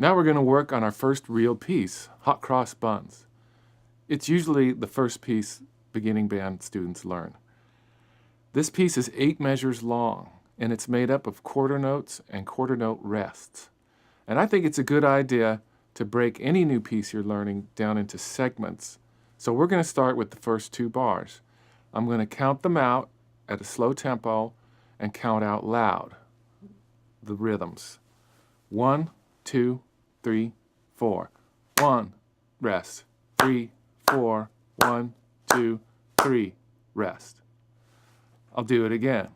Now we're going to work on our first real piece, Hot Cross Buns. It's usually the first piece beginning band students learn. This piece is 8 measures long, and it's made up of quarter notes and quarter note rests. And I think it's a good idea to break any new piece you're learning down into segments. So we're going to start with the first 2 bars. I'm going to count them out at a slow tempo and count out loud the rhythms. 1, 2, 3, 4. 1, rest. 3, 4. 1, 2, 3, rest. I'll do it again.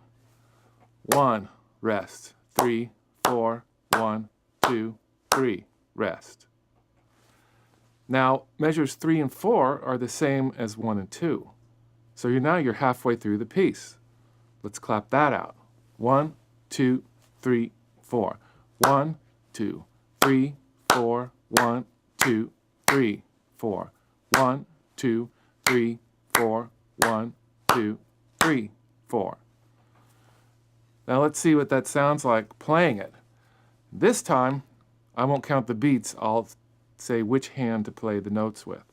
1, rest. 3, 4. 1, 2, 3, rest. Now, measures 3 and 4 are the same as 1 and 2. So now you're halfway through the piece. Let's clap that out. 1, 2, 3, 4. 1, 2, 3, 4. 1, 2, 3, 4. 1, 2, 3, 4. 1, 2, 3, 4. Now let's see what that sounds like playing it. This time, I won't count the beats. I'll say which hand to play the notes with.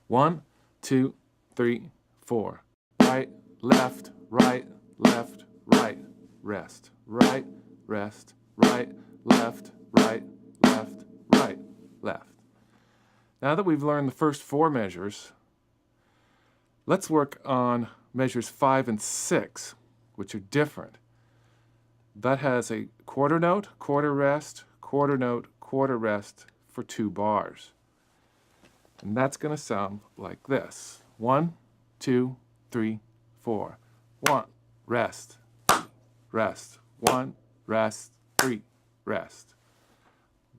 1, 2, 3, 4. Right, left, right, rest. Right, rest, right, left, right, left. Now that we've learned the first 4 measures, let's work on measures 5 and 6, which are different. That has a quarter note, quarter rest, quarter note, quarter rest for 2 bars. And that's going to sound like this. 1, 2, 3, 4. 1, rest, rest. 1, rest, 3, rest.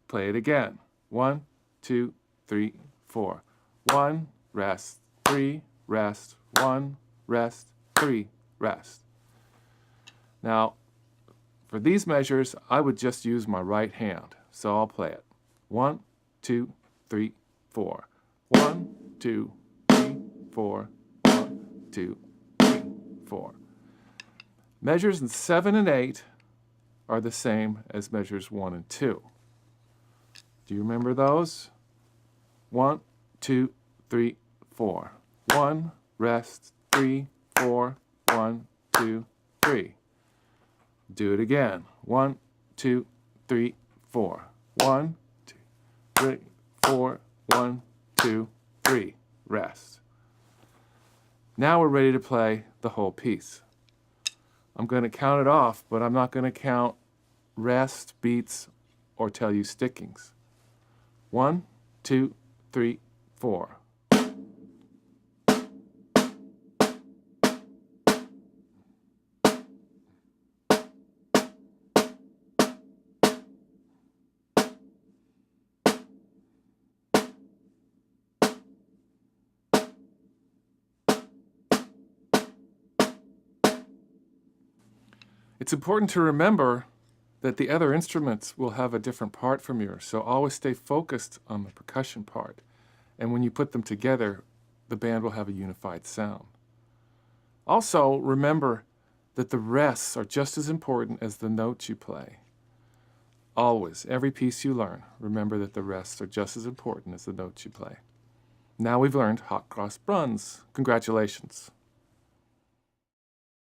Play it again. 1, 2, 3, 4. 1, rest, 3, rest. 1, rest, 3, rest. Now, for these measures, I would just use my right hand. So I'll play it. 1, 2, 3, 4. 1, 2, 3, 4. 1, 2, 3, 4. Measures in 7 and 8 are the same as measures 1 and 2. Do you remember those? 1, 2, 3, 4. 1, rest, 3, 4. 1, 2, 3. Do it again. 1, 2, 3, 4. 1, 2, 3, 4. 1, 2, 3. Rest. Now we're ready to play the whole piece. I'm going to count it off, but I'm not going to count rest, beats, or tell you stickings. 1, 2, 3, 4. It's important to remember that the other instruments will have a different part from yours, so always stay focused on the percussion part. And when you put them together, the band will have a unified sound. Also, remember that the rests are just as important as the notes you play. Always, every piece you learn, remember that the rests are just as important as the notes you play. Now we've learned Hot Cross Buns. Congratulations.